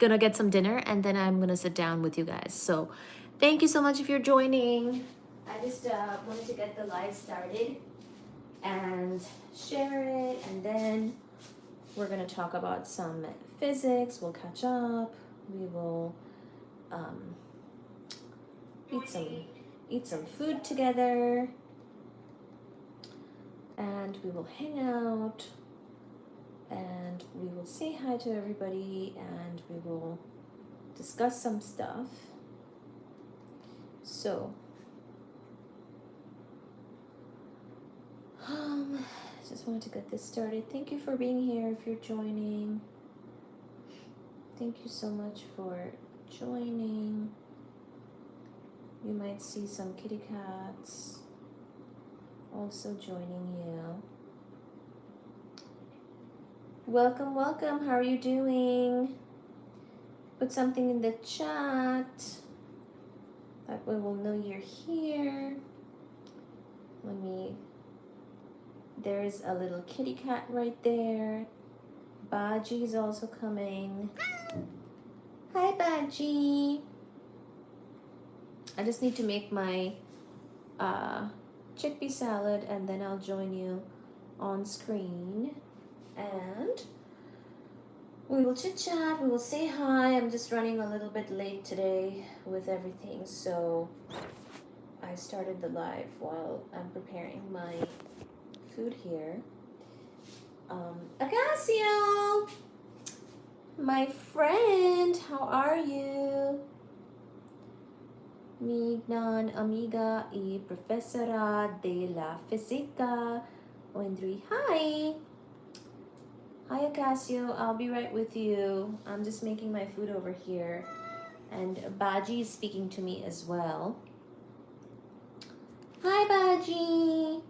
gonna get some dinner and then I'm gonna sit down with you guys. So thank you so much if you're joining. I just wanted to get the live started and share it, and then we're gonna talk about some physics. We'll catch up. We will eat some food together, and we will hang out, and we will say hi to everybody, and we will discuss some stuff. So just wanted to get this started. Thank you for being here if you're joining. Thank you so much for joining. You might see some kitty cats also joining you. Welcome, welcome. How are you doing? Put something in the chat. That way we'll know you're here. There's a little kitty cat right there. Baji is also coming. Hi, Baji. I just need to make my chickpea salad, and then I'll join you on screen. And we will chit chat, we will say hi. I'm just running a little bit late today with everything, so I started the live while I'm preparing my food here. Acacio, my friend, how are you? Mignon amiga y profesora de la física. Wendry, hi. Hi, Acacio. I'll be right with you. I'm just making my food over here. And Baji is speaking to me as well. Hi, Baji.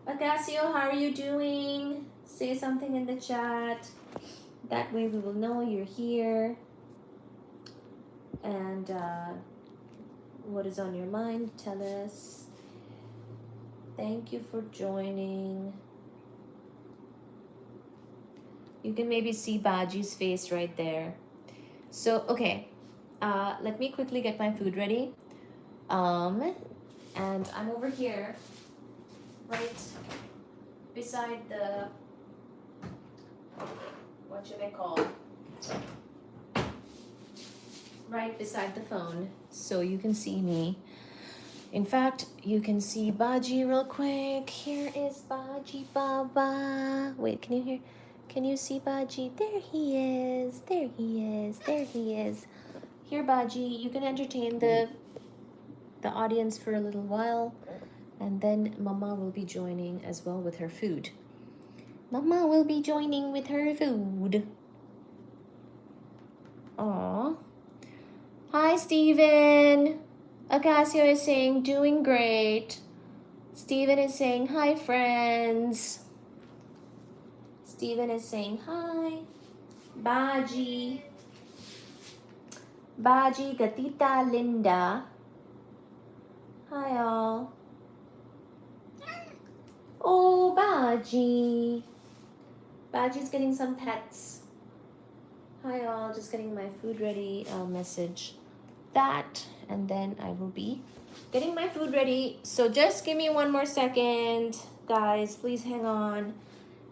Acacio, how are you doing? Say something in the chat. That way we will know you're here. And what is on your mind? Tell us. Thank you for joining. You can maybe see Baji's face right there. So, okay, let me quickly get my food ready. And I'm over here, right beside the, what should I call? Right beside the phone, so you can see me. In fact, you can see Baji real quick. Here is Baji Baba. Wait, can you hear? Can you see Baji? There he is. There he is. There he is. Here, Baji, you can entertain the audience for a little while, and then Mama will be joining as well with her food. Mama will be joining with her food. Aww. Hi, Steven. Acacio is saying, doing great. Steven is saying, hi, friends. Steven is saying, hi. Baji. Baji, Gatita, Linda. Hi, all. Oh, Baji. Baji's getting some pets. Hi, all. Just getting my food ready. I'll message that, and then I will be getting my food ready. So just give me one more second, guys. Please hang on,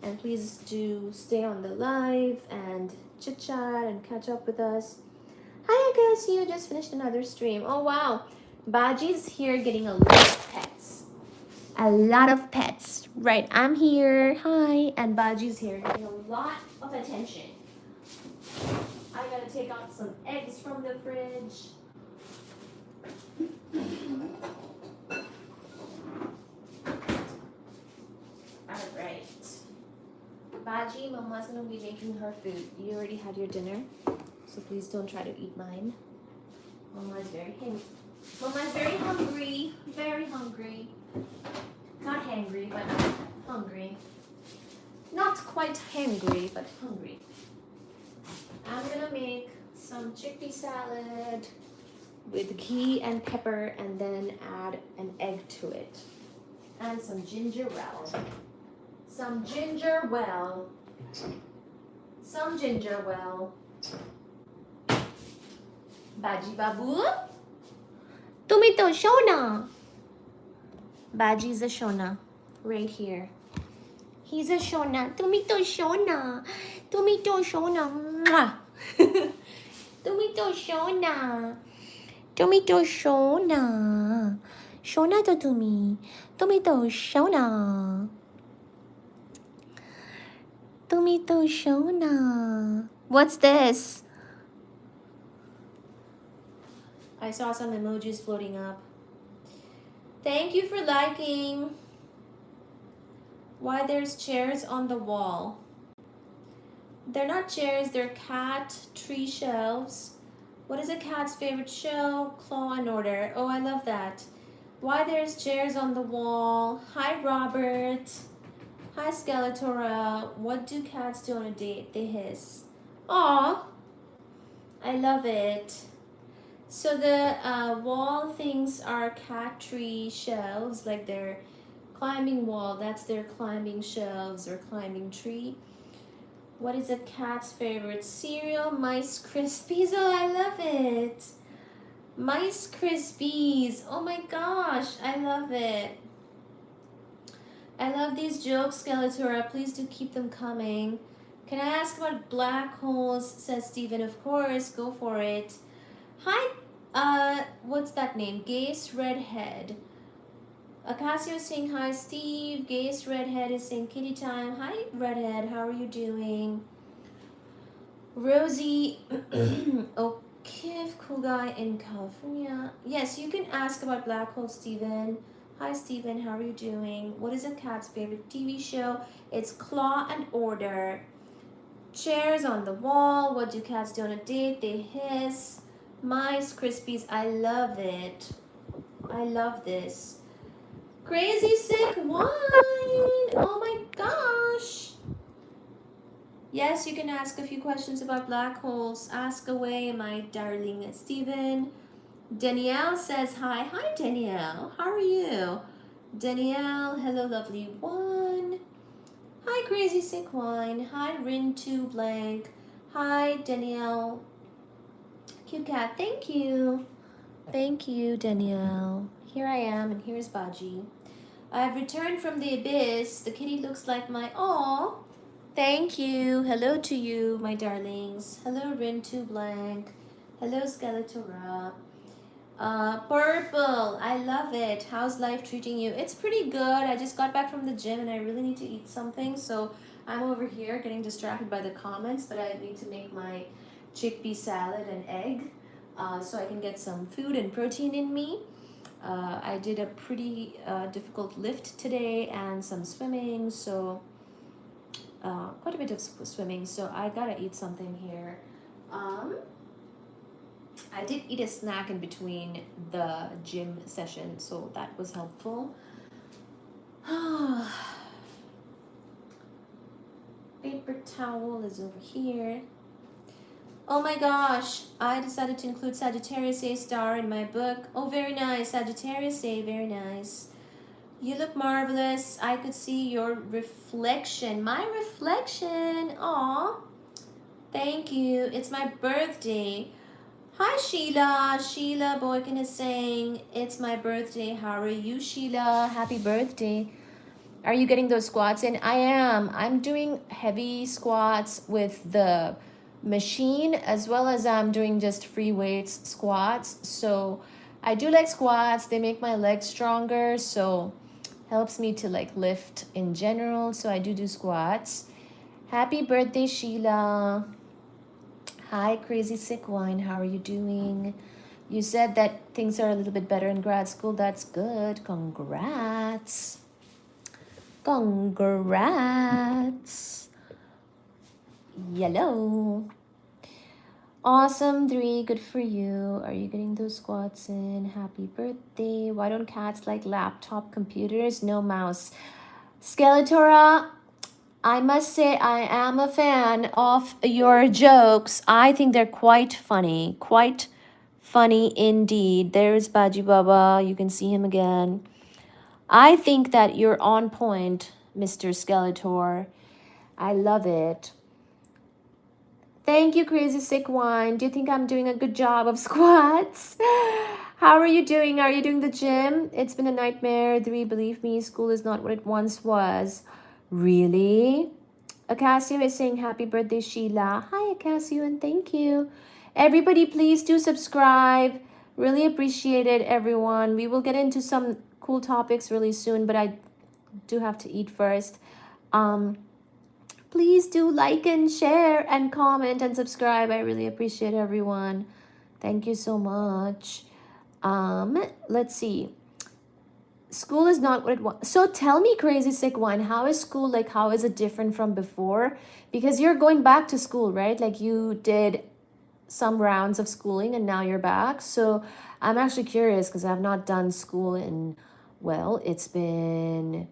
and please do stay on the live and chit chat and catch up with us. Hi, Acacio. Just finished another stream. Oh wow, Baji's here getting a lot of pets. A lot of pets. Right, I'm here. Hi, and Baji's here getting a lot of attention. I gotta take out some eggs from the fridge. Alright. Baji, Mama's gonna be making her food. You already had your dinner, so please don't try to eat mine. Mama's very hungry. Very hungry. Not hangry, but hungry. Not quite hangry, but hungry. I'm gonna make some chickpea salad with ghee and pepper, and then add an egg to it. And some ginger well. Some ginger well. Baji Babu, তুমি তো সোনা. Baji is a shona, right here. He's a shona. তুমি তো সোনা. তুমি তো সোনা. তুমি তো সোনা. তুমি তো সোনা. সোনা তো তুমি. তুমি তো সোনা. তুমি তো সোনা. What's this? I saw some emojis floating up. Thank you for liking. Why there's chairs on the wall? They're not chairs, they're cat tree shelves. What is a cat's favorite show? Claw and Order. Oh, I love that. Why there's chairs on the wall? Hi, Robert. Hi, Skeletora. What do cats do on a date? They hiss. Aw, I love it. So the wall things are cat tree shelves, like they're climbing wall. That's their climbing shelves or climbing tree. What is a cat's favorite cereal? Mice Krispies. Oh, I love it. Mice Krispies. Oh my gosh, I love it. I love these jokes, Skeletora. Please do keep them coming. Can I ask about black holes? Says Steven. Of course, go for it. Hi, what's that name? Gaze Redhead. Acacio is saying hi, Steve. Gaze Redhead is saying kitty time. Hi, Redhead. How are you doing? Rosie. Okay, cool guy in California. Yes, you can ask about black holes, Steven. Hi, Steven. How are you doing? What is a cat's favorite TV show? It's Claw and Order. Chairs on the wall. What do cats do on a date? They hiss. Mice Krispies. I love it. I love this. Crazy sick wine. Oh my gosh. Yes, you can ask a few questions about black holes. Ask away, my darling Steven. Danielle says hi. Hi, Danielle. How are you? Danielle, hello, lovely one. Hi, Crazy Sick Wine. Hi, Rin2 Blank. Hi, Danielle. Cute cat, thank you. Thank you, Danielle. Here I am, and here's Baji. I've returned from the abyss. The kitty looks like my... Aw. Thank you. Hello to you, my darlings. Hello, Rin2 Blank. Hello, Skeletora. Purple. I love it. How's life treating you? It's pretty good. I just got back from the gym and I really need to eat something. So I'm over here getting distracted by the comments, but I need to make my chickpea salad and egg so I can get some food and protein in me. I did a pretty difficult lift today and some swimming, so quite a bit of swimming, so I gotta eat something here. I did eat a snack in between the gym session, so that was helpful. Paper towel is over here. Oh my gosh, I decided to include Sagittarius A star in my book. Oh, very nice. Sagittarius A, very nice. You look marvelous. I could see your reflection. My reflection. Aw. Thank you. It's my birthday. Hi, Sheila. Sheila Boykin is saying, it's my birthday. How are you, Sheila? Happy birthday. Are you getting those squats in? I am. I'm doing heavy squats with the machine as well as I'm doing just free weights squats. So I do like squats. They make my legs stronger. So helps me to like lift in general. So I do squats. Happy birthday, Sheila. Hi, Crazy Sick Wine. How are you doing? You said that things are a little bit better in grad school. That's good. Congrats. Congrats. Yellow. Awesome 3, good for you. Are you getting those squats in? Happy birthday. Why don't cats like laptop computers? No mouse. Skeletora, I must say I am a fan of your jokes. I think they're quite funny. Quite funny indeed. There's Baji Baba. You can see him again. I think that you're on point, Mr. Skeletor. I love it. Thank you, Crazy Sick Wine. Do you think I'm doing a good job of squats? How are you doing? Are you doing the gym? It's been a nightmare. 3, believe me, school is not what it once was. Really? Acasio is saying happy birthday, Sheila. Hi, Acasio, and thank you. Everybody, please do subscribe. Really appreciate it, everyone. We will get into some cool topics really soon, but I do have to eat first. Please do like and share and comment and subscribe. I really appreciate everyone. Thank you so much. Let's see. School is not what it was. So tell me, Crazy Sick One, how is school like? How is it different from before? Because you're going back to school, right? Like you did some rounds of schooling and now you're back. So I'm actually curious because I've not done school in, well, it's been,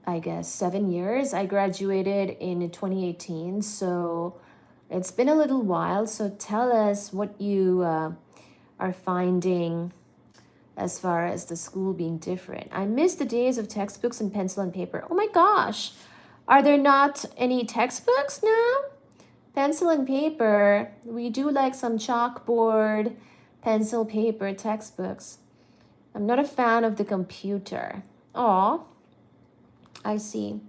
I guess, 7 years. I graduated in 2018. So it's been a little while. So tell us what you are finding as far as the school being different. I miss the days of textbooks and pencil and paper. Oh my gosh. Are there not any textbooks now? Pencil and paper. We do like some chalkboard, pencil, paper, textbooks. I'm not a fan of the computer. Oh, I see.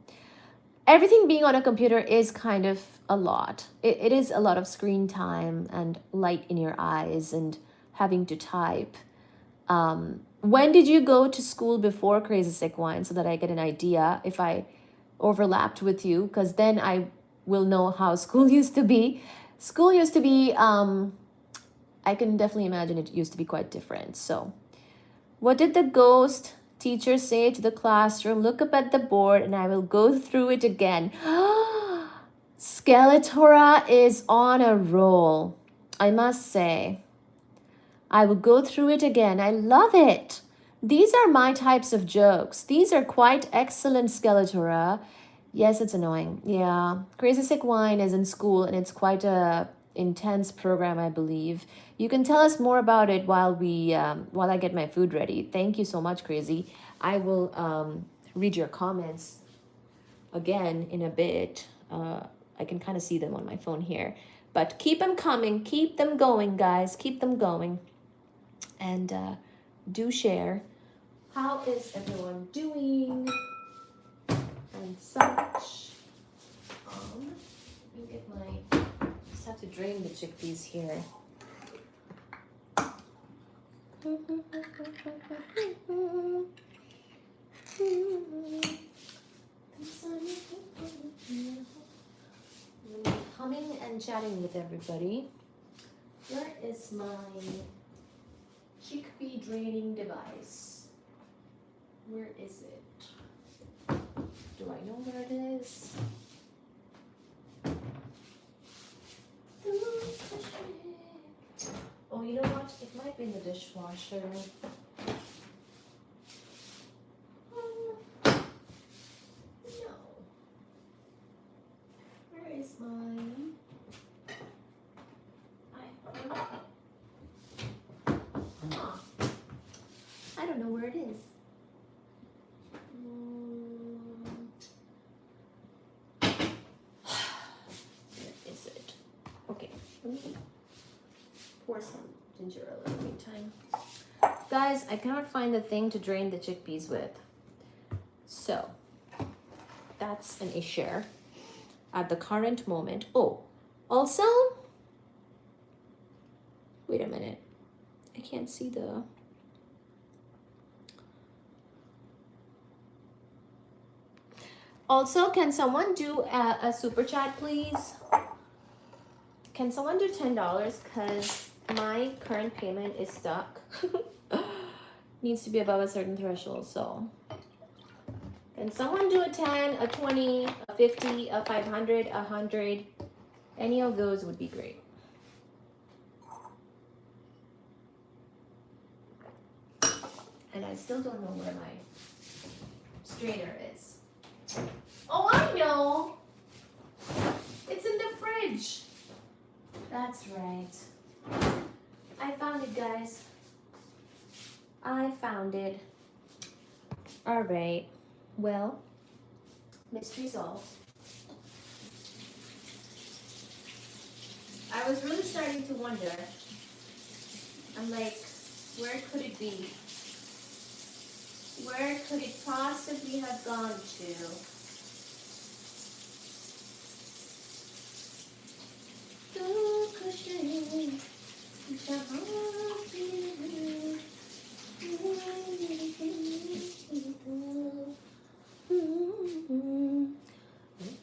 Everything being on a computer is kind of a lot. It is a lot of screen time and light in your eyes and having to type. When did you go to school before Crazy Sick Wine so that I get an idea if I overlapped with you? Because then I will know how school used to be. School used to be, I can definitely imagine it used to be quite different. So what did the ghost teacher say to the classroom? Look up at the board and I will go through it again. Skeletora is on a roll, I must say. I will go through it again. I love it. These are my types of jokes. These are quite excellent, Skeletora. Yes, it's annoying. Yeah. Crazy Sick Wine is in school and it's quite a intense program, I believe. You can tell us more about it while I get my food ready. Thank you so much, Crazy. I will read your comments again in a bit. I can kind of see them on my phone here. But keep them coming. Keep them going, guys. Keep them going. And do share. How is everyone doing? And such. Let me get my. Just have to drain the chickpeas here. I'm humming and chatting with everybody. Where is my chickpea draining device? Where is it? Do I know where it is? Oh, you know what? It might be in the dishwasher. No. Where is mine? I don't know where it is. Where is it? Okay, let me pour some ginger ale in the meantime. Guys, I cannot find the thing to drain the chickpeas with. So, that's an issue at the current moment. Oh, also, wait a minute. I can't see the... Also, can someone do a super chat, please? Can someone do $10? Because my current payment is stuck. Needs to be above a certain threshold, so. Can someone do a 10, a 20, a 50, a 500, a 100? Any of those would be great. And I still don't know where my strainer is. Oh, I know. It's in the fridge. That's right. I found it, guys. I found it. All right. Well, mystery solved. I was really starting to wonder. I'm like, where could it be? Where could it possibly have gone to?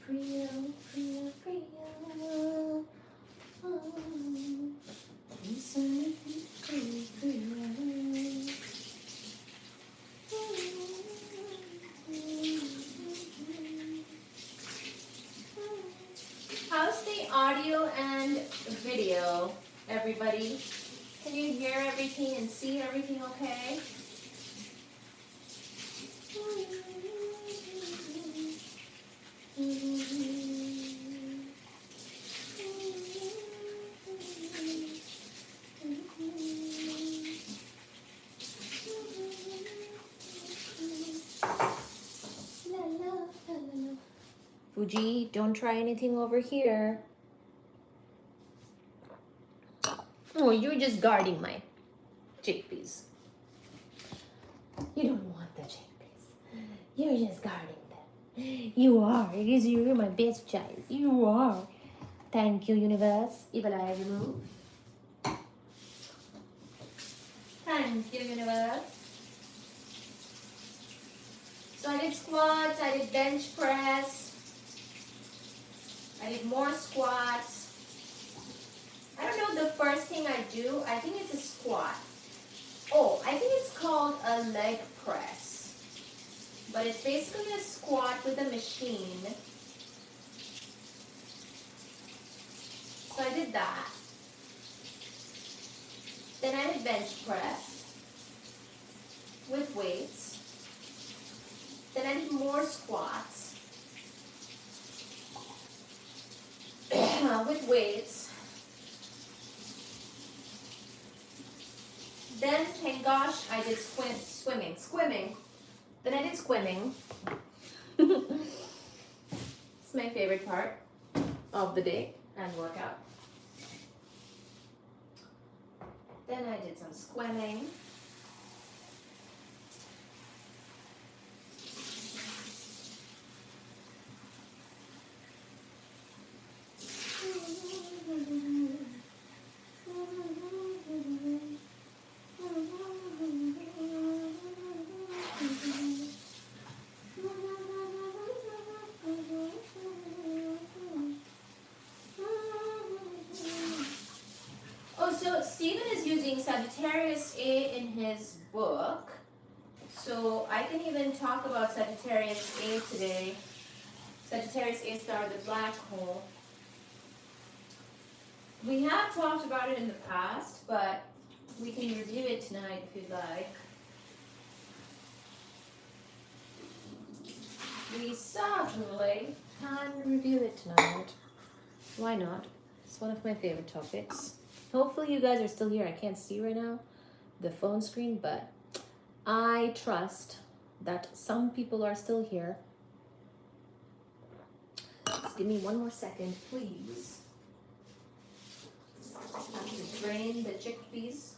Priya, Priya, Priya. How's the audio and video, everybody? Can you hear everything and see everything okay? Fuji, don't try anything over here. Oh, you're just guarding my chickpeas. You don't want the chickpeas. You're just guarding them. You are, because you're my best child. You are. Thank you, universe. Evil eye remove. Thank you, universe. So I did squats, I did bench press. I did more squats. I don't know the first thing I do. I think it's a squat. Oh, I think it's called a leg press. But it's basically a squat with a machine. So I did that. Then I did bench press with weights. Then I did more squats with weights. Then, thank gosh, I did swimming. Then I did swimming. It's my favorite part of the day and workout. Then I did some swimming. So Stephen is using Sagittarius A in his book. So I can even talk about Sagittarius A today. Sagittarius A star, the black hole. We have talked about it in the past, but we can review it tonight if you'd like. We certainly can review it tonight. Why not? It's one of my favorite topics. Hopefully you guys are still here. I can't see right now the phone screen, but I trust that some people are still here. Just give me one more second, please. I have to drain the chickpeas.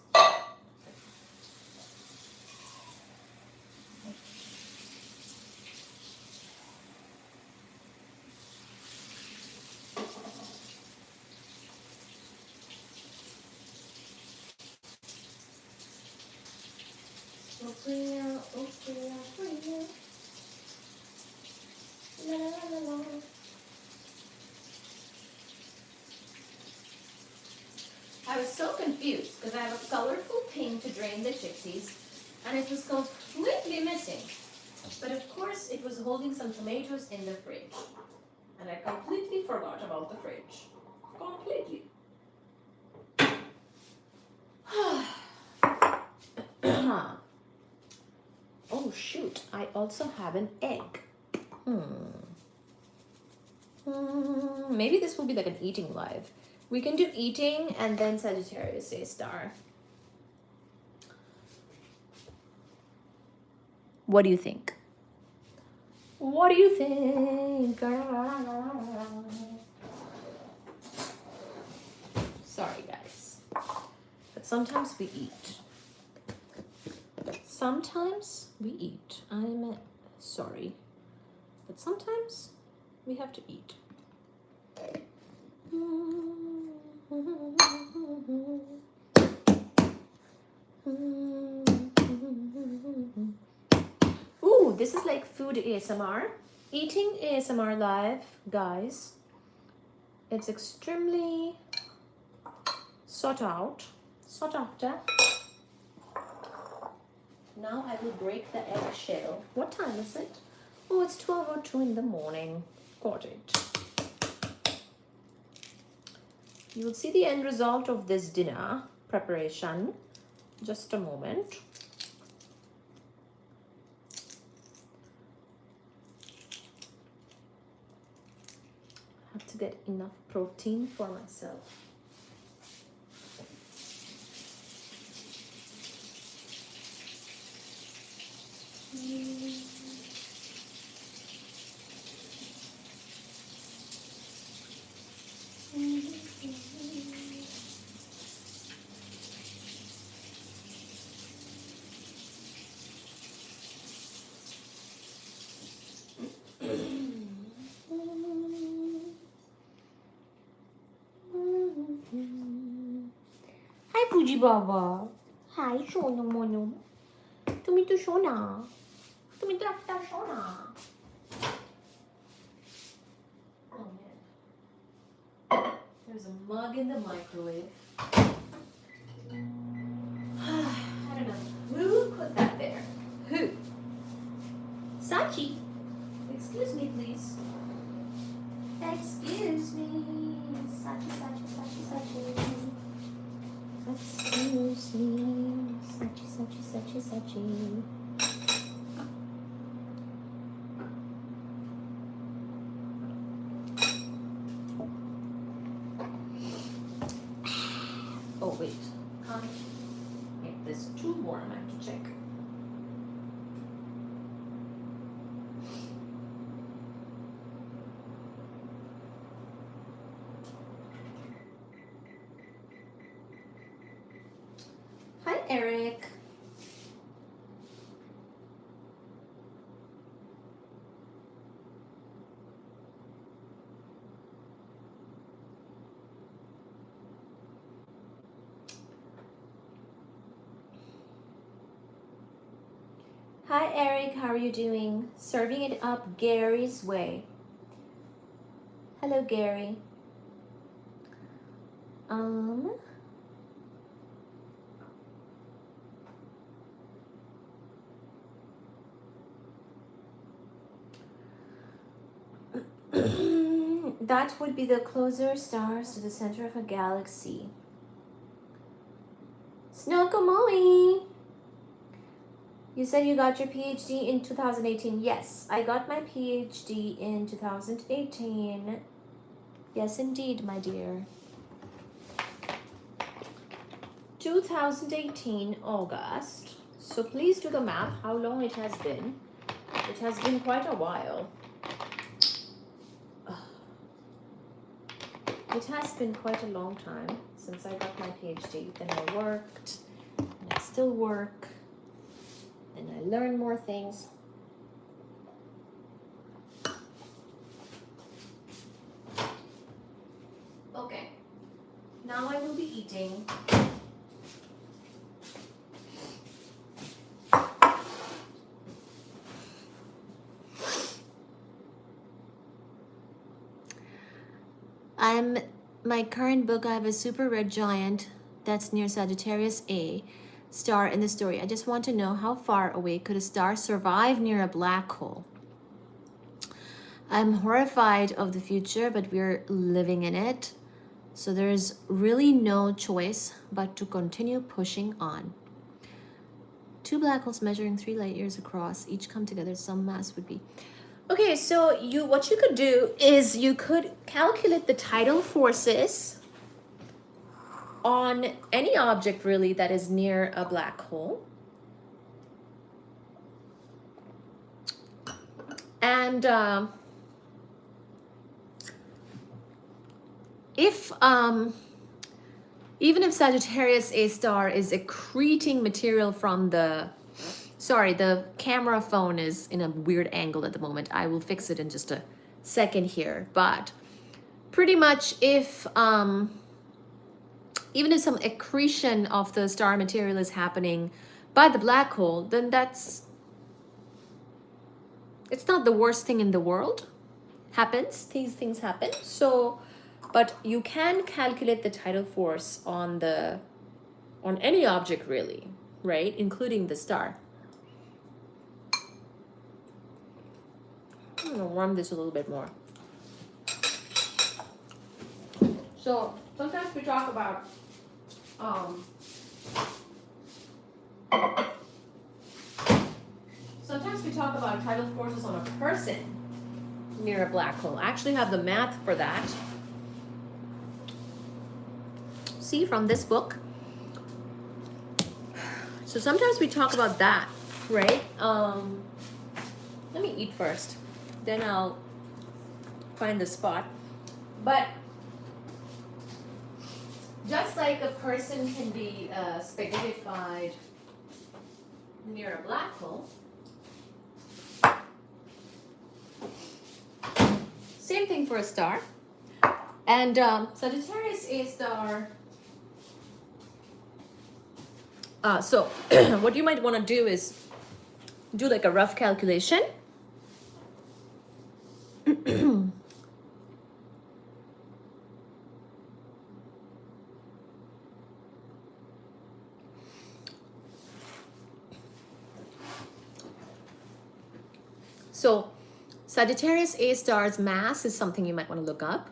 La, la, la, la. I was so confused because I have a colorful thing to drain the chickpeas and it was completely missing. But of course it was holding some tomatoes in the fridge. And I completely forgot about the fridge. Completely. Oh shoot, I also have an egg. Maybe this will be like an eating live. We can do eating and then Sagittarius A star. What do you think? What do you think? Sorry, guys. But sometimes we eat. Sometimes we eat. I'm sorry. But sometimes we have to eat. Ooh, this is like food ASMR. Eating ASMR live, guys. It's extremely sought after. Now I will break the eggshell. What time is it? Oh, it's 12:02 in the morning. Got it. You will see the end result of this dinner preparation. Just a moment. I have to get enough protein for myself. Hi Fuji Baba. Hi Shona Mono. Tumi to Shona. Tumi to Shona. Oh man. There's a mug in the microwave. I don't know. Who put that there? Who? Sachi. Excuse me, please. Excuse me. Sachi, Sachi, Sachi, Sachi. Excuse me. Sachi, Sachi, Sachi, Sachi. Oh, wait. Can't make this too warm. I have to check. Hi, Eric. Hi, Eric. How are you doing? Serving it up Gary's way. Hello, Gary. That would be the closer stars to the center of a galaxy. Snokomoe! You said you got your PhD in 2018. Yes, I got my PhD in 2018. Yes, indeed, my dear. 2018 August. So please do the math how long it has been. It has been quite a while. It has been quite a long time since I got my PhD. Then I worked, and I still work, and I learn more things. Okay, now I will be eating. My current book, I have a super red giant that's near Sagittarius A star in the story. I just want to know how far away could a star survive near a black hole? I'm horrified of the future, but we're living in it. So there's really no choice but to continue pushing on. 2 black holes measuring 3 light years across, each come together, some mass would be. Okay, so what you could do is you could calculate the tidal forces on any object really that is near a black hole. And if even if Sagittarius A star is accreting material from the, sorry, the camera phone is in a weird angle at the moment. I will fix it in just a second here. But pretty much if, even if some accretion of the star material is happening by the black hole, then it's not the worst thing in the world. Happens, these things happen. So, but you can calculate the tidal force on any object really, right? Including the star. I'm gonna warm this a little bit more. So sometimes we talk about tidal forces on a person near a black hole. I actually have the math for that. See from this book. So sometimes we talk about that, right? Let me eat first, then I'll find the spot. But just like a person can be spaghettified near a black hole, same thing for a star. And Sagittarius A star. So what you might want to do is do like a rough calculation. So Sagittarius A star's mass is something you might want to look up.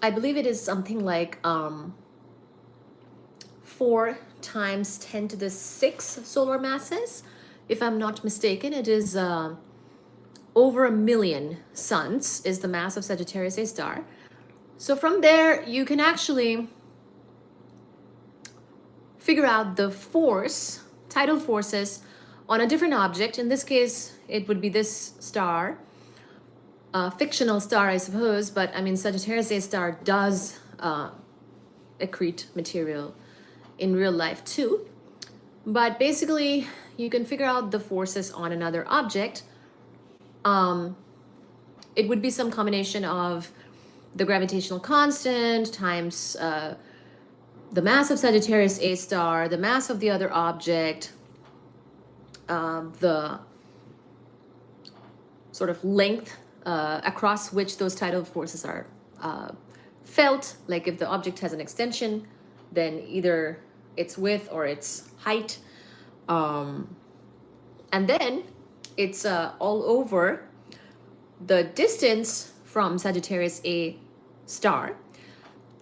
I believe it is something like 4 times 10 to the 6 solar masses. If I'm not mistaken, it is over 1 million suns is the mass of Sagittarius A star. So from there, you can actually figure out the force, tidal forces on a different object. In this case, it would be this star, fictional star, I suppose, but I mean, Sagittarius A star does accrete material in real life too. But basically, you can figure out the forces on another object. It would be some combination of the gravitational constant times the mass of Sagittarius A star, the mass of the other object, the sort of length across which those tidal forces are felt. Like if the object has an extension, then either its width or its height. And then it's all over the distance from Sagittarius A star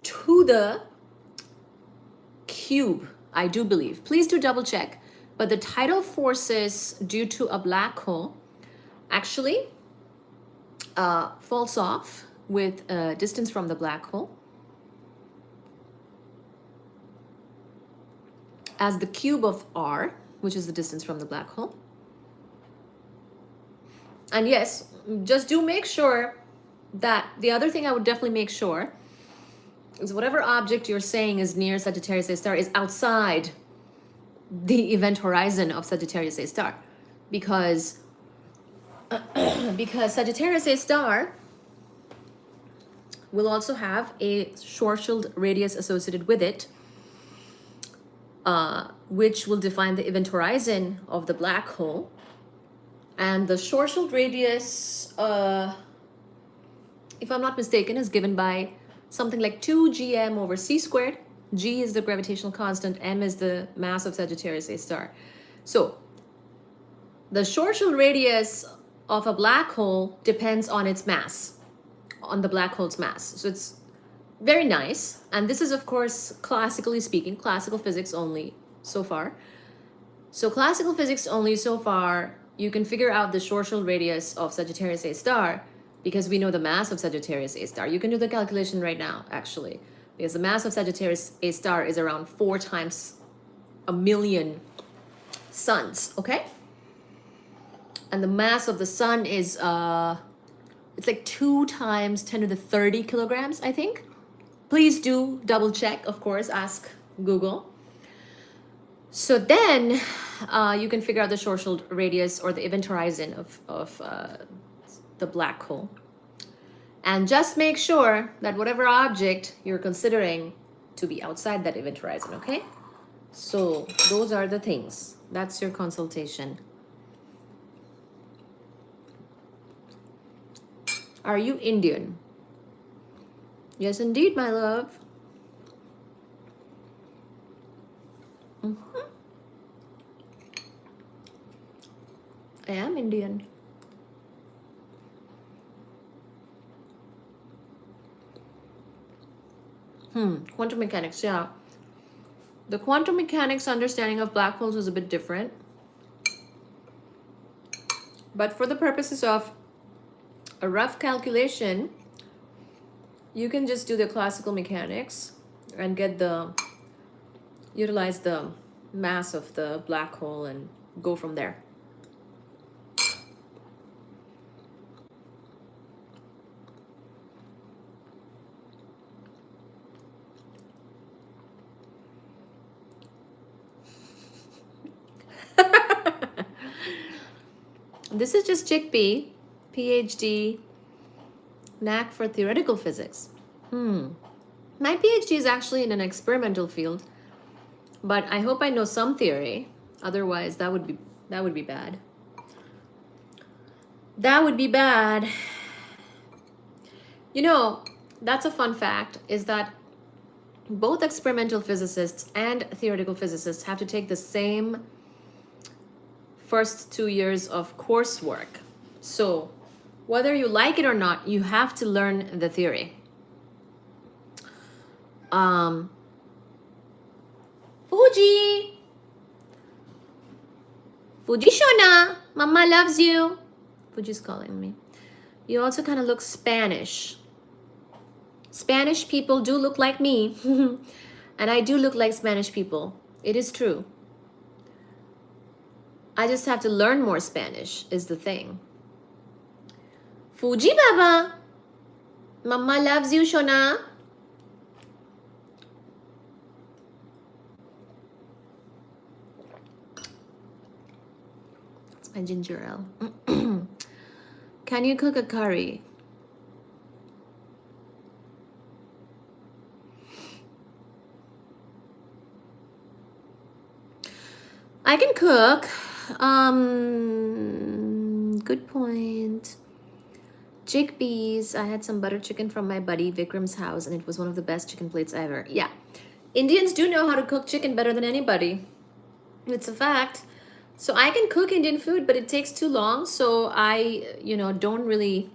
to the cube, I do believe. Please do double check. But the tidal forces due to a black hole actually falls off with distance from the black hole as the cube of r, which is the distance from the black hole. And yes, just do make sure that the other thing I would definitely make sure is whatever object you're saying is near Sagittarius A star is outside the event horizon of Sagittarius A star, because Sagittarius A star will also have a Schwarzschild radius associated with it, which will define the event horizon of the black hole. And the Schwarzschild radius, if I'm not mistaken, is given by something like 2gm over c squared. G is the gravitational constant, m is the mass of Sagittarius A star. So the Schwarzschild radius of a black hole depends on its mass, on the black hole's mass. So it's very nice. And this is, of course, classically speaking, classical physics only so far. So classical physics only so far, you can figure out the Schwarzschild radius of Sagittarius A star because we know the mass of Sagittarius A star. You can do the calculation right now, actually, because the mass of Sagittarius A star is around 4 times 1 million suns, okay? And the mass of the sun is, it's like 2 times 10 to the 30 kilograms, I think. please do double check, of course, ask Google. So then you can figure out the Schwarzschild radius or the event horizon of the black hole. And just make sure that whatever object you're considering to be outside that event horizon, okay? So those are the things. That's your consultation. Are you Indian? Yes, indeed, my love. I am Indian. Quantum mechanics, yeah. The quantum mechanics understanding of black holes is a bit different. But for the purposes of a rough calculation, you can just do the classical mechanics and utilize the mass of the black hole and go from there. This is just Chickpea, PhD, knack for theoretical physics. My PhD is actually in an experimental field, but I hope I know some theory. Otherwise, that would be bad. That would be bad. You know, that's a fun fact, is that both experimental physicists and theoretical physicists have to take the same first 2 years of coursework. So whether you like it or not, you have to learn the theory. Fuji Shona, Mama loves you. Fuji's calling me. You also kind of look Spanish. Spanish people do look like me. And I do look like Spanish people. It is true. I just have to learn more Spanish, is the thing. Fuji Baba. Mama loves you, Shona. That's my ginger ale. Can you cook a curry? I can cook. Good point. Chickpeas. I had some butter chicken from my buddy Vikram's house, and it was one of the best chicken plates ever. Yeah, Indians do know how to cook chicken better than anybody. It's a fact. So I can cook Indian food, but it takes too long. So I, don't really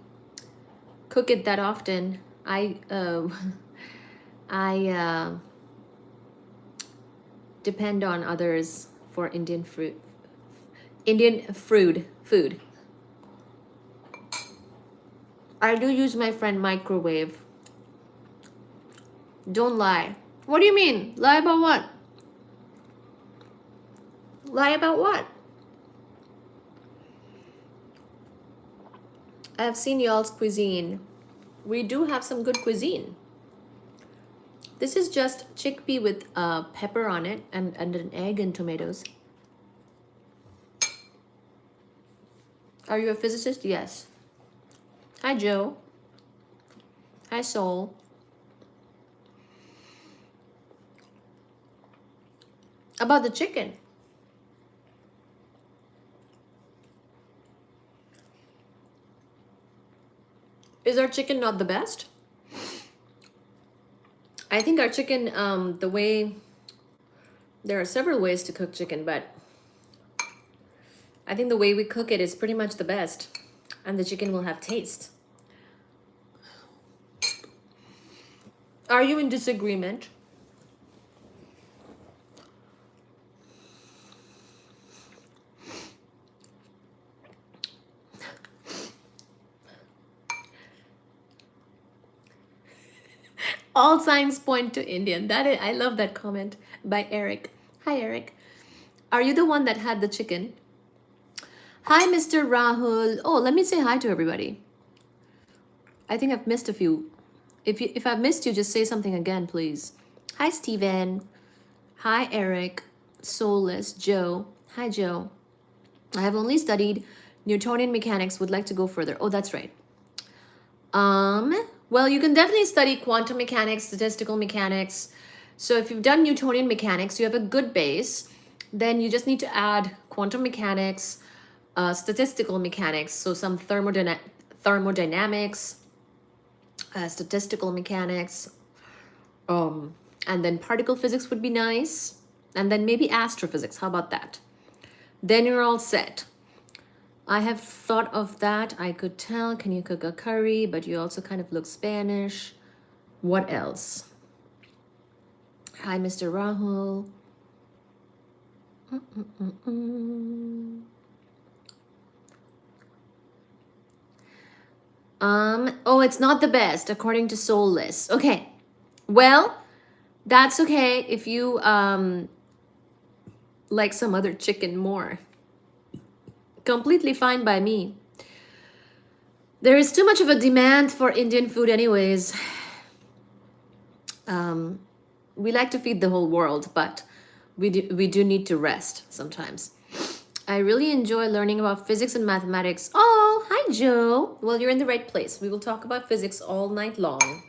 cook it that often. I depend on others for Indian food. I do use my friend microwave. Don't lie. What do you mean? Lie about what? Lie about what? I've seen y'all's cuisine. We do have some good cuisine. This is just chickpea with pepper on it and an egg and tomatoes. Are you a physicist? Yes. Hi, Joe. Hi, Soul. About the chicken. Is our chicken not the best? I think our chicken, there are several ways to cook chicken, but I think the way we cook it is pretty much the best, and the chicken will have taste. Are you in disagreement? All signs point to Indian. I love that comment by Eric. Hi, Eric. Are you the one that had the chicken? Hi, Mr. Rahul. Oh, let me say hi to everybody. I think I've missed a few. If I've missed you, just say something again, please. Hi, Steven. Hi, Eric. Soulless. Joe. Hi, Joe. I have only studied Newtonian mechanics. Would like to go further. Oh, that's right. Well, you can definitely study quantum mechanics, statistical mechanics. So if you've done Newtonian mechanics, you have a good base. Then you just need to add quantum mechanics, statistical mechanics, so some thermodynamics, statistical mechanics, and then particle physics would be nice, and then maybe astrophysics. How about that? Then you're all set. I have thought of that. I could tell. Can you cook a curry? But you also kind of look Spanish. What else? Hi, Mr. Rahul. Oh, it's not the best according to Soulless. Okay. Well, that's okay if you like some other chicken more. Completely fine by me. There is too much of a demand for Indian food anyways. We like to feed the whole world, but we do need to rest sometimes. I really enjoy learning about physics and mathematics. Oh, hi, Joe. Well, you're in the right place. We will talk about physics all night long.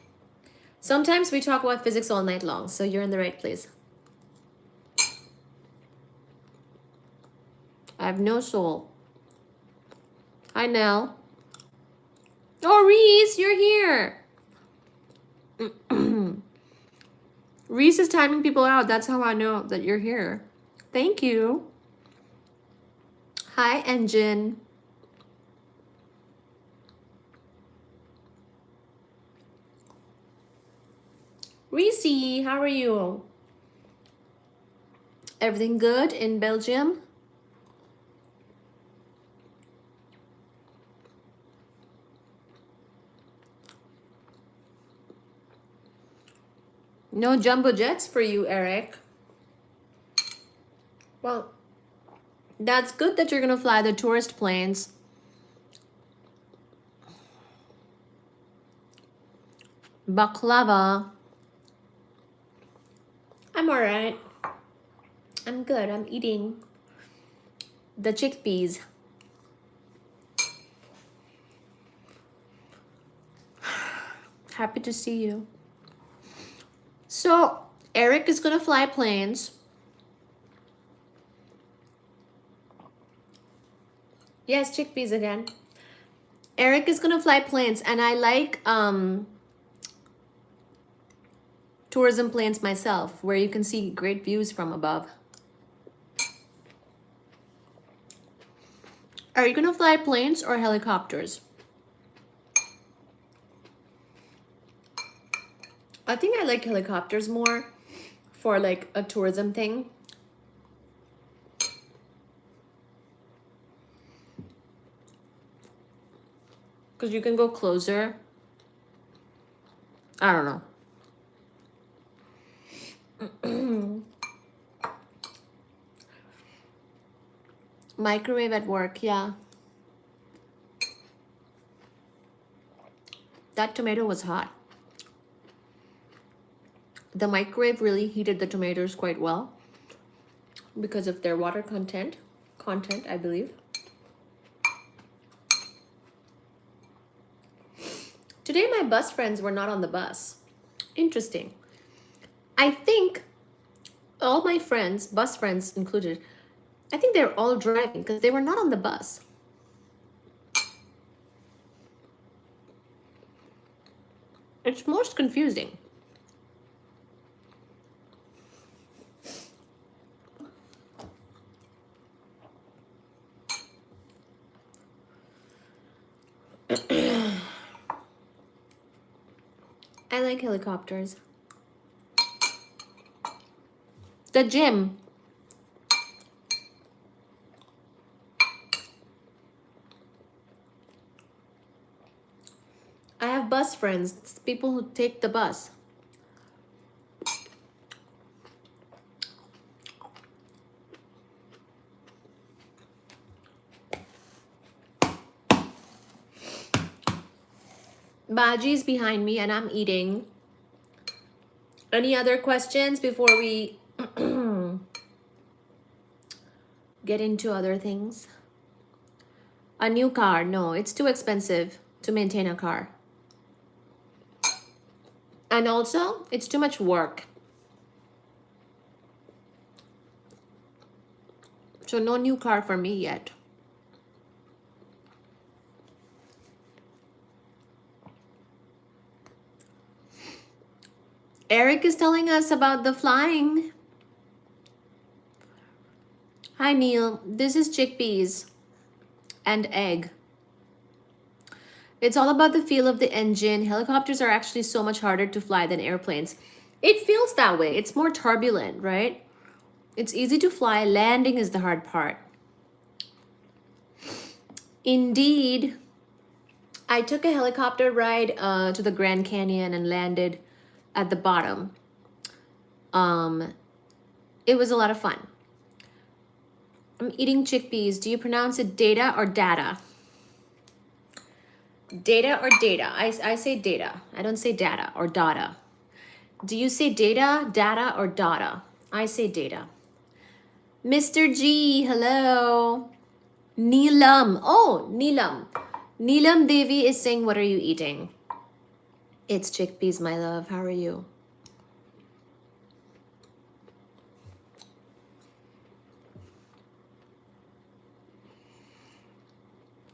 Sometimes we talk about physics all night long, so you're in the right place. I have no soul. Hi, Nell. Oh, Reese, you're here. Reese is timing people out. That's how I know that you're here. Thank you. Hi, Engine. Reese, how are you? Everything good in Belgium? No jumbo jets for you, Eric. Well, that's good that you're gonna fly the tourist planes. Baklava. I'm all right. I'm good. I'm eating the chickpeas. Happy to see you. So, Eric is gonna fly planes. Yes, chickpeas again. Eric is gonna fly planes, and I like tourism planes myself, where you can see great views from above. Are you gonna fly planes or helicopters? I think I like helicopters more for like a tourism thing. Because you can go closer. I don't know. Microwave at work, yeah. That tomato was hot. The microwave really heated the tomatoes quite well because of their water content, I believe. Today my bus friends were not on the bus. Interesting. I think all my friends, bus friends included, I think they're all driving because they were not on the bus. It's most confusing. I like helicopters. The gym. I have bus friends. It's people who take the bus. Baji is behind me and I'm eating. Any other questions before we get into other things? A new car? No, it's too expensive to maintain a car. And also, it's too much work. So no new car for me yet. Eric is telling us about the flying. Hi Neil, this is chickpeas and egg. It's all about the feel of the engine. Helicopters are actually so much harder to fly than airplanes. It feels that way. It's more turbulent, right? It's easy to fly. Landing is the hard part. Indeed. I took a helicopter ride to the Grand Canyon and landed at the bottom. It was a lot of fun. I'm eating chickpeas. Do you pronounce it data or data? Data or data? I say data. I don't say data or data. Do you say data, data, or data? I say data. Mr. G, hello. Neelam. Oh, Neelam. Neelam Devi is saying, what are you eating? It's chickpeas, my love. How are you?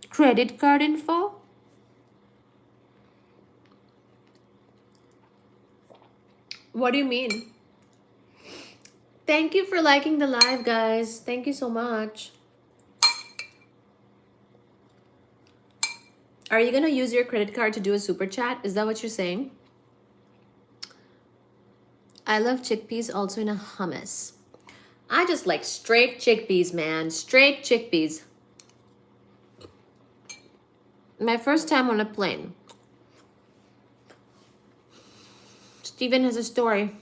Credit card info? What do you mean? Thank you for liking the live, guys. Thank you so much. Are you going to use your credit card to do a super chat? Is that what you're saying? I love chickpeas also in a hummus. I just like straight chickpeas, man. Straight chickpeas. My first time on a plane. Steven has a story.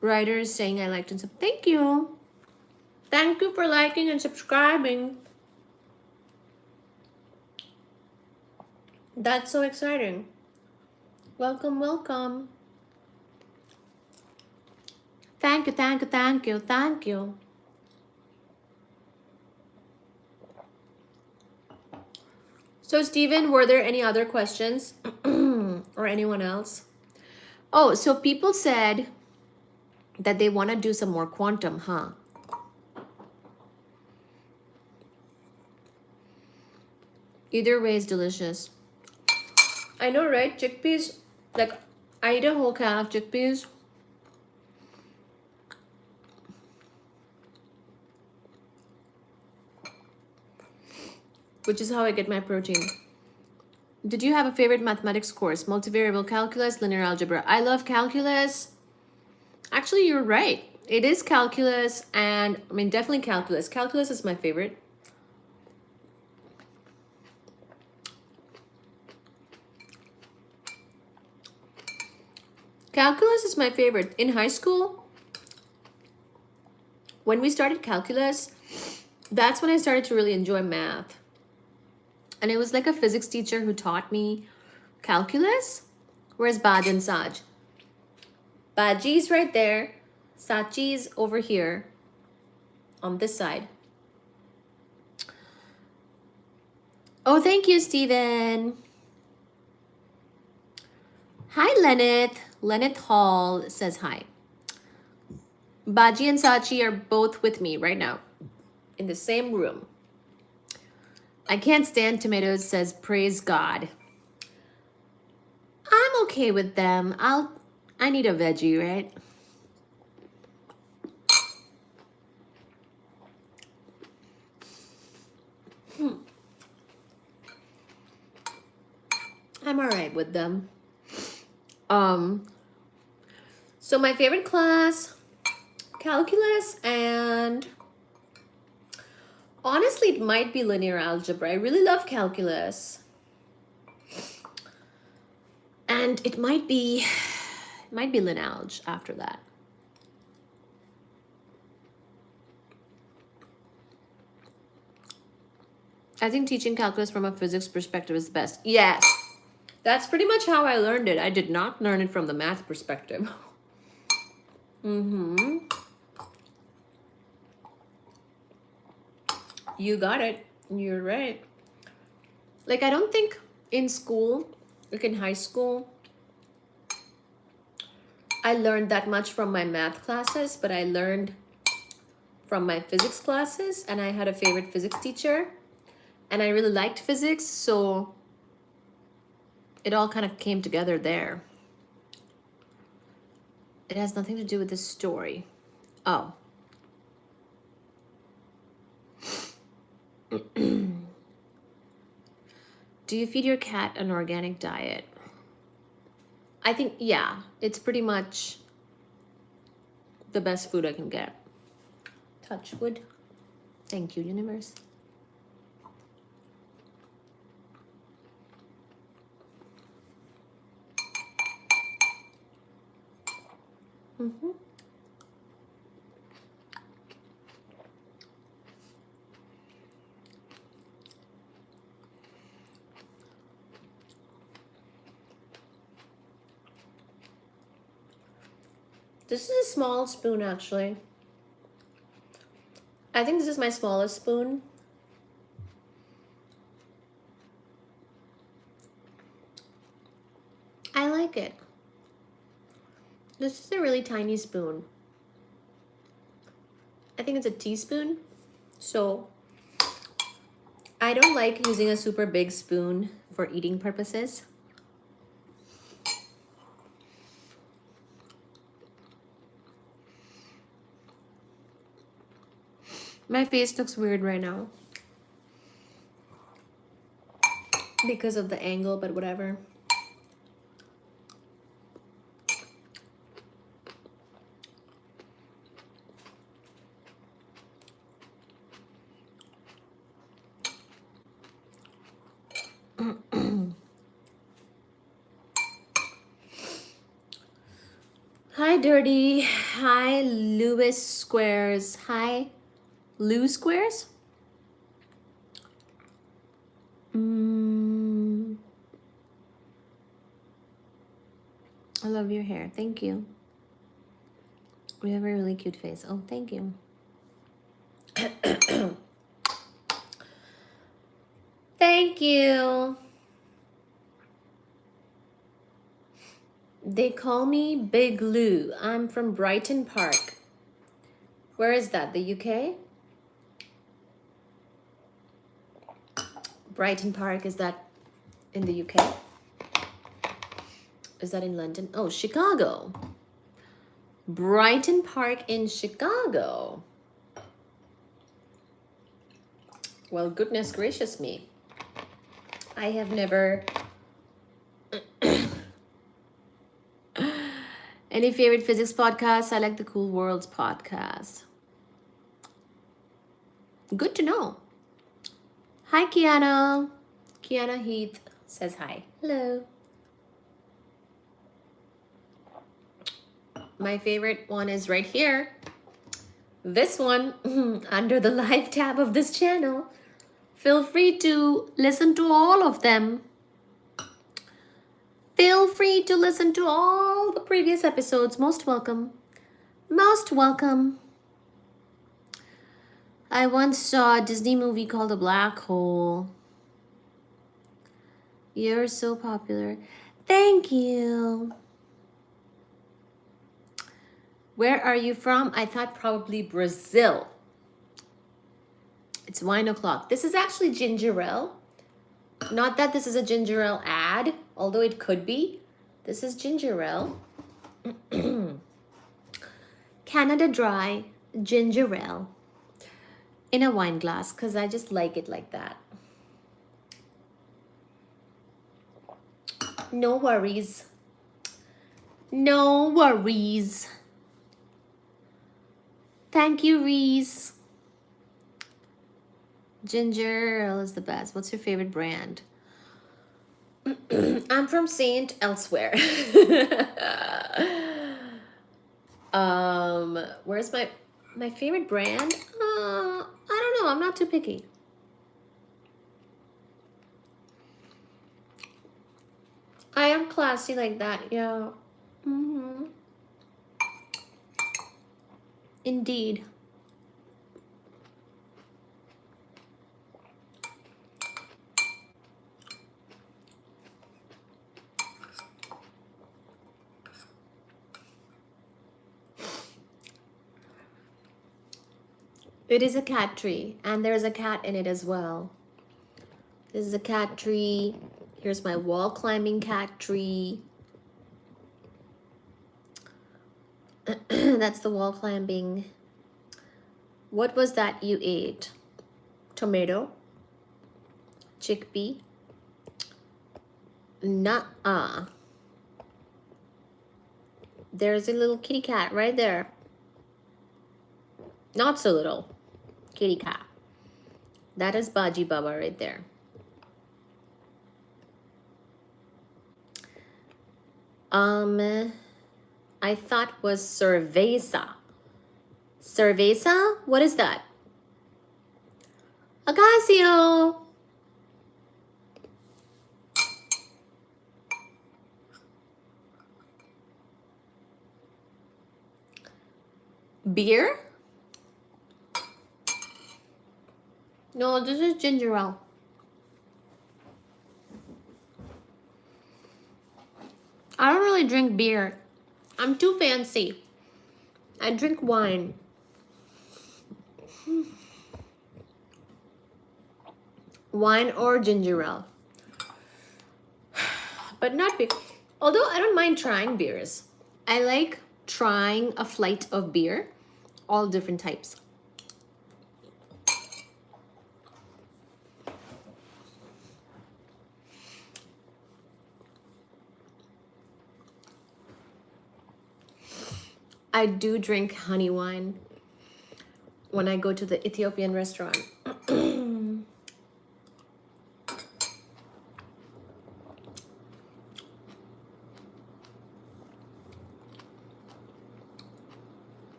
Ryder is saying I liked and sub. Thank you. Thank you for liking and subscribing. That's so exciting. Welcome, welcome. Thank you, thank you, thank you, thank you. So, Steven, were there any other questions? Or anyone else? Oh, so people said that they want to do some more quantum, huh? Either way is delicious. I know, right? Chickpeas, like, I eat a whole can of chickpeas. Which is how I get my protein. Did you have a favorite mathematics course? Multivariable calculus, linear algebra. I love calculus. Actually, you're right. It is calculus and, I mean, definitely calculus. Calculus is my favorite. Calculus is my favorite. In high school, when we started calculus, that's when I started to really enjoy math. And it was like a physics teacher who taught me calculus. Where's Baj and Saj? Baji's right there. Sachi's over here on this side. Oh, thank you, Steven. Hi, Lenneth. Lenneth Hall says hi. Baji and Sachi are both with me right now in the same room. I can't stand tomatoes, says praise God. I'm okay with them. I need a veggie, right? I'm all right with them. So my favorite class, calculus, and honestly, it might be linear algebra. I really love calculus. And it might be lin alg after that. I think teaching calculus from a physics perspective is the best. Yes. That's pretty much how I learned it. I did not learn it from the math perspective. Mm-hmm. You got it. You're right. Like, I don't think in school, like in high school, I learned that much from my math classes, but I learned from my physics classes, and I had a favorite physics teacher, and I really liked physics, so it all kind of came together there. It has nothing to do with the story. Oh. Do you feed your cat an organic diet? I think, yeah, it's pretty much the best food I can get. Touch wood. Thank you, universe. Mm-hmm. This is a small spoon, actually. I think this is my smallest spoon. I like it. This is a really tiny spoon. I think it's a teaspoon. So I don't like using a super big spoon for eating purposes. My face looks weird right now because of the angle, but whatever. Hi, Dirty. Hi, Lewis Squares. Hi, Lou Squares. I love your hair. Thank you. We have a really cute face. Oh, thank you. Thank you. They call me Big Lou. I'm from Brighton Park. Where is that? The UK? Brighton Park, is that in the UK? Is that in London? Oh, Chicago. Brighton Park in Chicago. Well, goodness gracious me. I have never... Any favorite physics podcasts? I like the Cool Worlds podcast. Good to know. Hi, Kiana. Kiana Heath says hi. Hello. My favorite one is right here. This one, under the live tab of this channel. Feel free to listen to all of them. Feel free to listen to all the previous episodes. Most welcome. Most welcome. I once saw a Disney movie called A Black Hole. You're so popular. Thank you. Where are you from? I thought probably Brazil. It's wine o'clock. This is actually ginger ale. Not that this is a ginger ale ad, although it could be. This is ginger ale. Canada Dry ginger ale in a wine glass because I just like it like that. No worries. No worries. Thank you, Reese. Ginger ale is the best. What's your favorite brand? I'm from Saint Elsewhere. Where's my favorite brand? I don't know. I'm not too picky. I am classy like that, yeah. Indeed. It is a cat tree, and there's a cat in it as well. This is a cat tree. Here's my wall climbing cat tree. That's the wall climbing. What was that you ate? Tomato? Chickpea? Nuh-uh. There's a little kitty cat right there. Not so little. Kitty cat. That is Baji Baba right there. I thought was cerveza. Cerveza? What is that? Agasio. Beer? No, this is ginger ale. I don't really drink beer. I'm too fancy. I drink wine. Wine or ginger ale. But not beer. Although I don't mind trying beers. I like trying a flight of beer. All different types. I do drink honey wine when I go to the Ethiopian restaurant.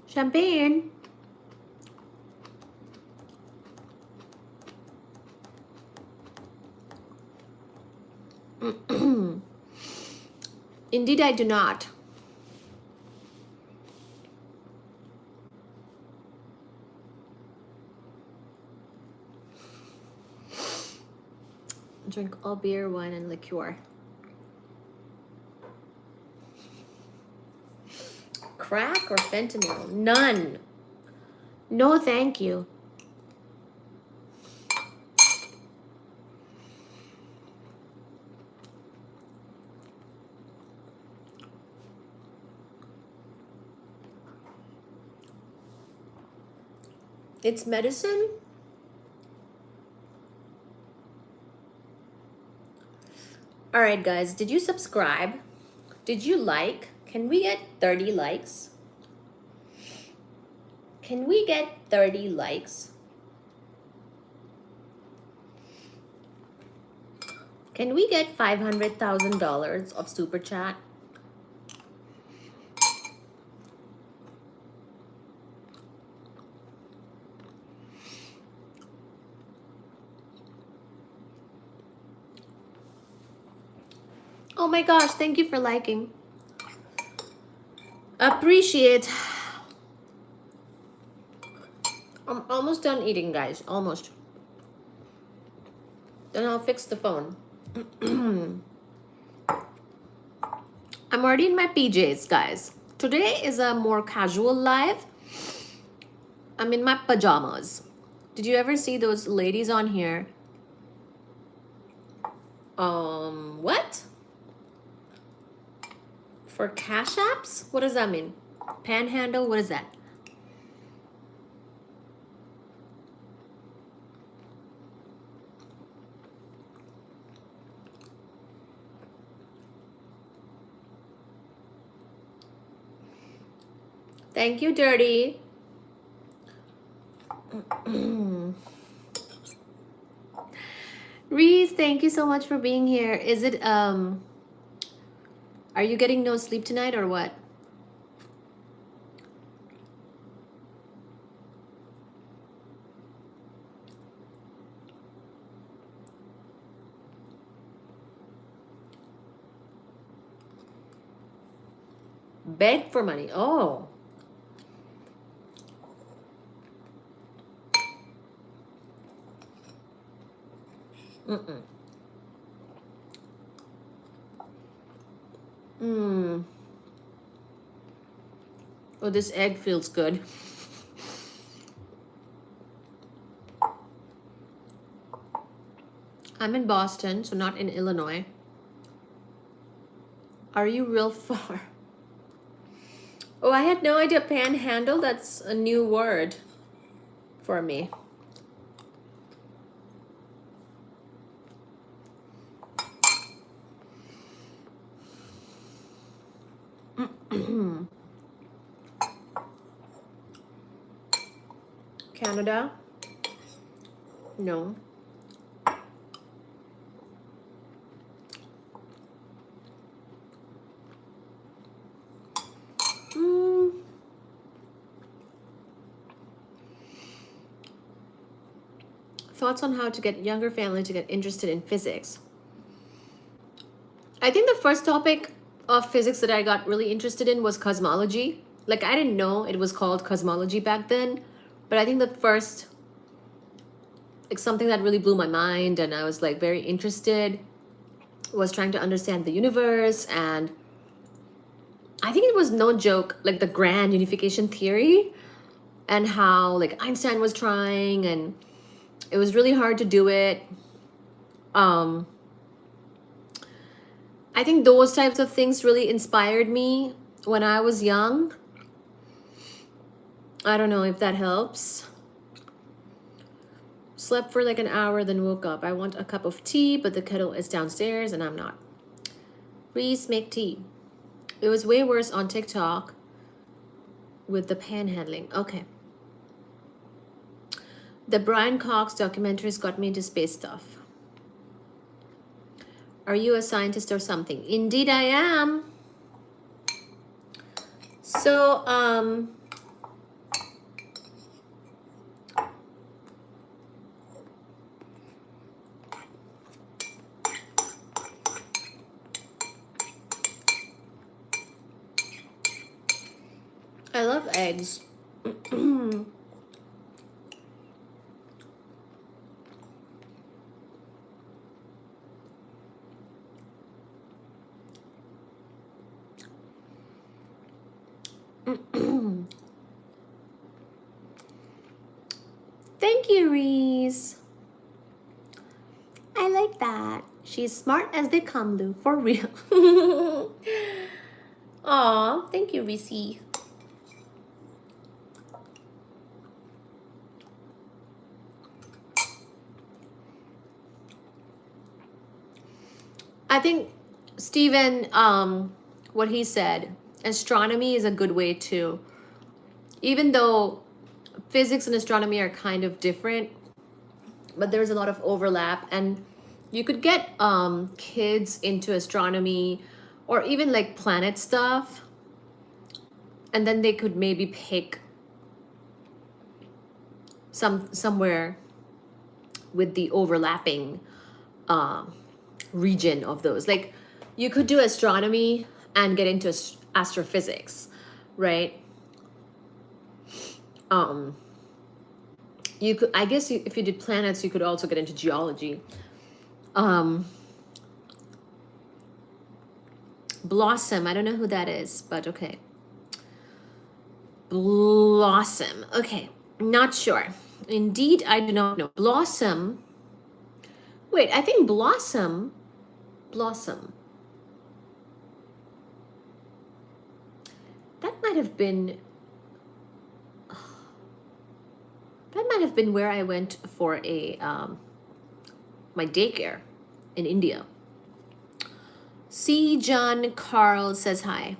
Champagne. Indeed, I do not. Drink all beer, wine, and liqueur. Crack or fentanyl? None. No, thank you. It's medicine? All right, guys, did you subscribe? Did you like? Can we get 30 likes? Can we get 30 likes? Can we get $500,000 of super chat? Oh my gosh, thank you for liking. Appreciate. I'm almost done eating, guys. Almost. Then I'll fix the phone. I'm already in my PJs, guys. Today is a more casual live. I'm in my pajamas. Did you ever see those ladies on here? What? For cash apps? What does that mean? Panhandle? What is that? Thank you, Dirty. Reese, thank you so much for being here. Is it, are you getting no sleep tonight or what? Beg for money. Oh. Mm-mm. Mm. Oh, this egg feels good. I'm in Boston, so not in Illinois. Are you real far? Oh, I had no idea. Panhandle, that's a new word for me. Canada? No. Mm. Thoughts on how to get younger family to get interested in physics. I think the first topic of physics that I got really interested in was cosmology. Like, I didn't know it was called cosmology back then, but I think the first, like, something that really blew my mind and I was like very interested was trying to understand the universe. And I think it was no joke, like the grand unification theory and how like Einstein was trying, and it was really hard to do it. I think those types of things really inspired me when I was young. I don't know if that helps. Slept for like an hour, then woke up. I want a cup of tea, but the kettle is downstairs and I'm not. Please make tea. It was way worse on TikTok with the panhandling. Okay. The Brian Cox documentaries got me into space stuff. Are you a scientist or something? Indeed I am. So, I love eggs. Thank you, Reese. I like that. She's smart as they come, Lou. For real. Aw, thank you, Reese. I think Stephen, what he said, astronomy is a good way to, even though physics and astronomy are kind of different, but there's a lot of overlap, and you could get kids into astronomy or even like planet stuff, and then they could maybe pick somewhere with the overlapping region of those. Like, you could do astronomy and get into astrophysics, right? You could, I guess, if you did planets, you could also get into geology. Blossom, I don't know who that is, but okay. Blossom, okay, not sure. Indeed, I do not know. Blossom. Wait, I think Blossom. That might have been. That might have been where I went for a my daycare in India. C. John Carl says hi.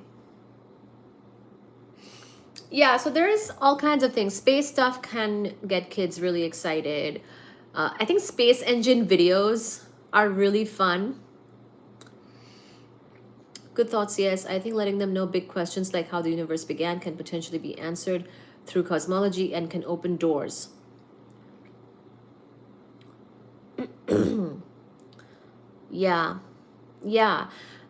Yeah, so there's all kinds of things. Space stuff can get kids really excited. I think space engine videos are really fun. Good thoughts, yes. I think letting them know big questions like how the universe began can potentially be answered through cosmology and can open doors. Yeah.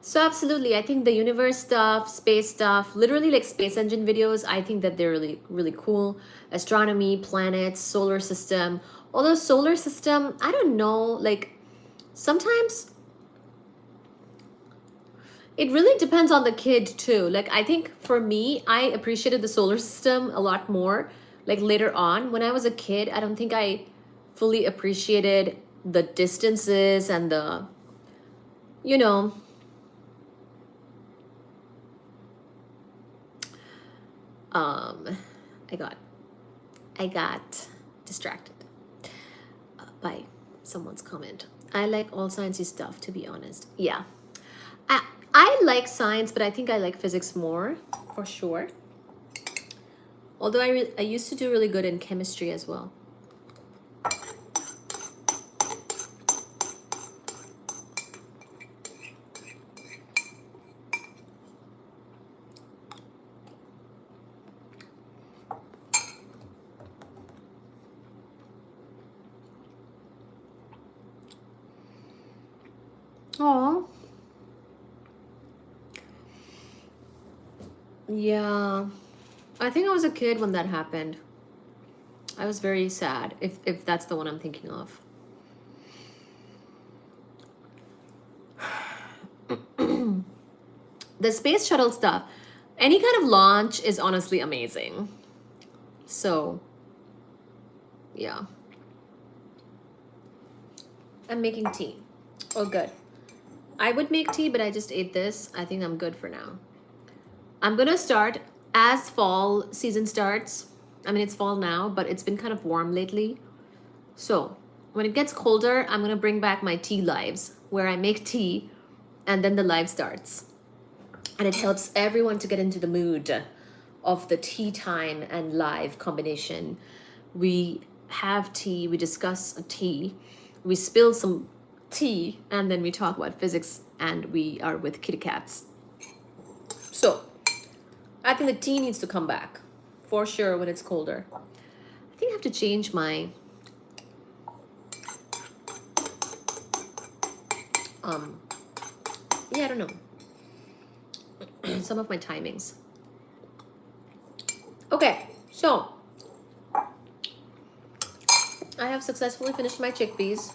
So absolutely, I think the universe stuff, space stuff, literally like space engine videos, I think that they're really, really cool. Astronomy, planets, solar system. Although solar system, I don't know, like sometimes it really depends on the kid too. Like I think for me, I appreciated the solar system a lot more like later on. When I was a kid, I don't think I fully appreciated the distances and the, you know, um I got I got distracted by someone's comment. I like all sciencey stuff, to be honest. Yeah. I, I like science, but I think I like physics more, for sure. Although I used to do really good in chemistry as well. Oh. Yeah. I think I was a kid when that happened. I was very sad, if that's the one I'm thinking of. The space shuttle stuff, any kind of launch is honestly amazing. So, yeah. I'm making tea. Oh, good. I would make tea, but I just ate this. I think I'm good for now. I'm gonna start as fall season starts. I mean, it's fall now, but it's been kind of warm lately. So when it gets colder, I'm gonna bring back my tea lives where I make tea and then the live starts. And it helps everyone to get into the mood of the tea time and live combination. We have tea, we discuss a tea, we spill some tea, and then we talk about physics, and we are with kitty cats. So I think the tea needs to come back for sure when it's colder. I think I have to change my yeah, I don't know. Some of my timings. Okay, so I have successfully finished my chickpeas.